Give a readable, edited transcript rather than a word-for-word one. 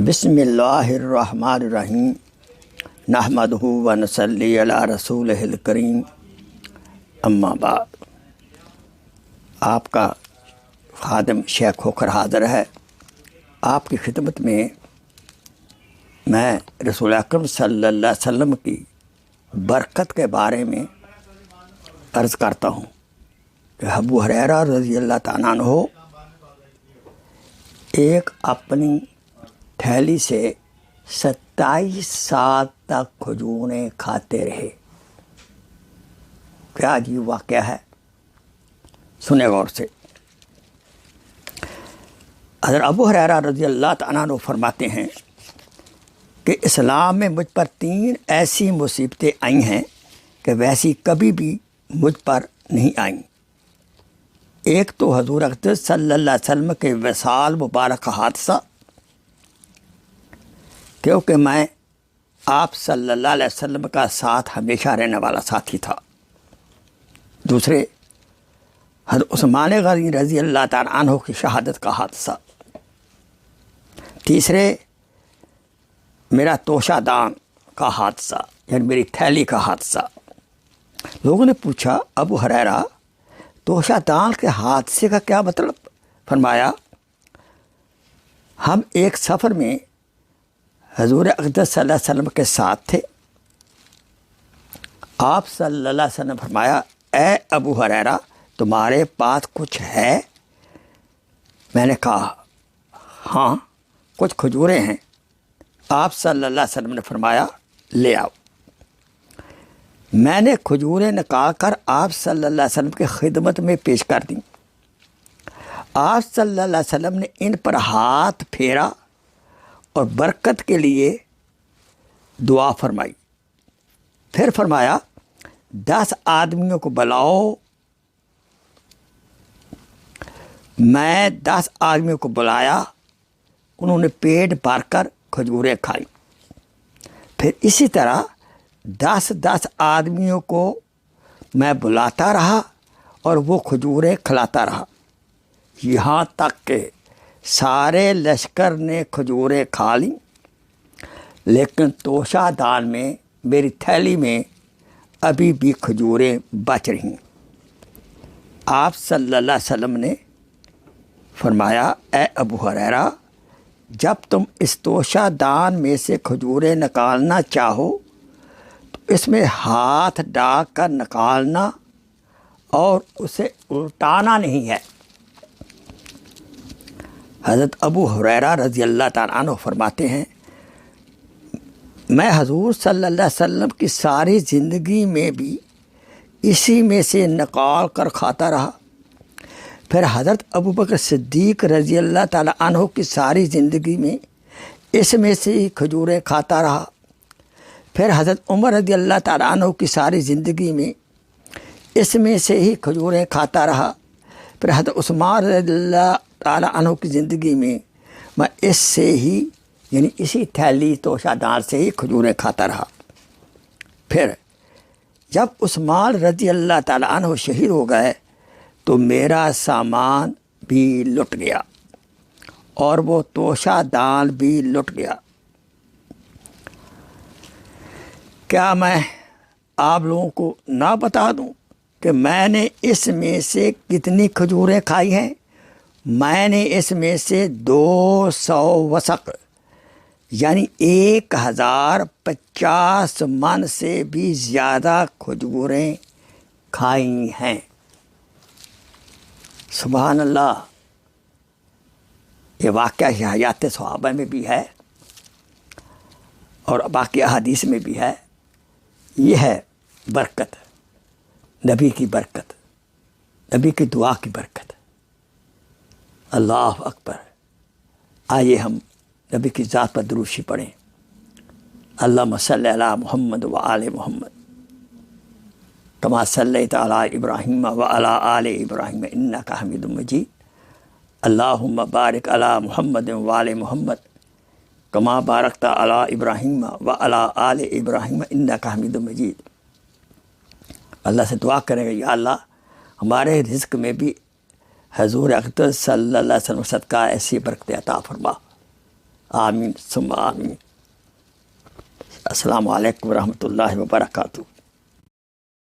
بسم اللہ الرحمن الرحیم نحمدہ و نصلی علی رسولہ الکریم اما بعد۔ آپ کا خادم شیخ ہو کر حاضر ہے۔ آپ کی خدمت میں میں رسول اکرم صلی اللہ علیہ وسلم کی برکت کے بارے میں عرض کرتا ہوں کہ ابو ہریرہ رضی اللہ تعالیٰ عنہ ایک اپنی تھیلی سے 27 سال تک کھجوریں کھاتے رہے۔ کیا عجیب واقعہ ہے، سنیں غور سے۔ حضرت ابو ہریرہ رضی اللہ تعالیٰ عنہ فرماتے ہیں کہ اسلام میں مجھ پر 3 ایسی مصیبتیں آئی ہیں کہ ویسی کبھی بھی مجھ پر نہیں آئیں۔ ایک تو حضور اقدس صلی اللہ علیہ وسلم کے وصال مبارک کا حادثہ، کیونکہ میں آپ صلی اللہ علیہ وسلم کا ساتھ ہمیشہ رہنے والا ساتھی تھا۔ دوسرے، حضرت عثمان غنی رضی اللہ تعالیٰ عنہ کی شہادت کا حادثہ۔ تیسرے، میرا توشہ دان کا حادثہ، یعنی میری تھیلی کا حادثہ۔ لوگوں نے پوچھا، ابو ہریرہ توشہ دان کے حادثے کا کیا مطلب؟ فرمایا، ہم ایک سفر میں حضور اقدس صلی اللہ علیہ وسلم کے ساتھ تھے۔ آپ صلی اللہ علیہ وسلم فرمایا، اے ابو ہریرہ تمہارے پاس کچھ ہے؟ میں نے کہا ہاں کچھ کھجوریں ہیں۔ آپ صلی اللہ علیہ وسلم نے فرمایا لے آؤ۔ میں نے کھجوریں نکال کر آپ صلی اللہ علیہ وسلم کی خدمت میں پیش کر دیں۔ آپ صلی اللہ علیہ وسلم نے ان پر ہاتھ پھیرا اور برکت کے لیے دعا فرمائی۔ پھر فرمایا 10 آدمیوں کو بلاؤ۔ میں 10 آدمیوں کو بلایا، انہوں نے پیٹ بھر کر کھجوریں کھائیں۔ پھر اسی طرح 10 آدمیوں کو میں بلاتا رہا اور وہ کھجوریں کھلاتا رہا، یہاں تک کہ سارے لشکر نے کھجوریں کھا لیں، لیکن توشہ دان میں میری تھیلی میں ابھی بھی کھجوریں بچ رہیں۔ آپ صلی اللہ علیہ وسلم نے فرمایا، اے ابو ہریرہ جب تم اس توشہ دان میں سے کھجوریں نکالنا چاہو تو اس میں ہاتھ ڈال کر نکالنا اور اسے الٹانا نہیں ہے۔ حضرت ابو ہریرہ رضی اللہ تعالیٰ عنہ فرماتے ہیں، میں حضور صلی اللہ علیہ وسلم کی ساری زندگی میں بھی اسی میں سے نکال کر کھاتا رہا۔ پھر حضرت ابو بکر صدیق رضی اللہ تعالیٰ عنہ کی ساری زندگی میں اس میں سے ہی کھجوریں کھاتا رہا۔ پھر حضرت عمر رضی اللہ تعالیٰ عنہ کی ساری زندگی میں اس میں سے ہی کھجوریں کھاتا رہا۔ پھر حضرت عثمان رضی اللہ تعالیٰ عنہ کی زندگی میں اس سے ہی، یعنی اسی تھیلی توشہ دان سے ہی کھجوریں کھاتا رہا۔ پھر جب عثمان رضی اللہ تعالیٰ عنہ شہید ہو گئے تو میرا سامان بھی لٹ گیا اور وہ توشہ دان بھی لٹ گیا۔ کیا میں آپ لوگوں کو نہ بتا دوں کہ میں نے اس میں سے کتنی کھجوریں کھائی ہیں؟ میں نے اس میں سے 200 وسق یعنی 1050 من سے بھی زیادہ کھجوریں کھائی ہیں۔ سبحان اللہ! یہ واقعہ حیات صحابہ میں بھی ہے اور باقی احادیث میں بھی ہے۔ یہ ہے برکت، نبی کی برکت، نبی کی دعا کی برکت۔ اللہ اکبر! آئیے ہم نبی کی ذات پر درود پڑھیں۔ اللہم صلی علی محمد و آل محمد کما صلیت علی ابراہیم و علی آل ابراہیم انک حمید مجید۔ اللہم بارک علی محمد و آل محمد کما بارکت علی ابراہیم و علی آل ابراہیم انک حمید مجید۔ اللہ سے دعا کریں گے، یا اللہ ہمارے رزق میں بھی حضور اقدس صلی اللہ علیہ وسلم صدقہ ایسی برکت عطا فرما۔ آمین ثم آمین۔ السلام علیکم ورحمۃ اللہ وبرکاتہ۔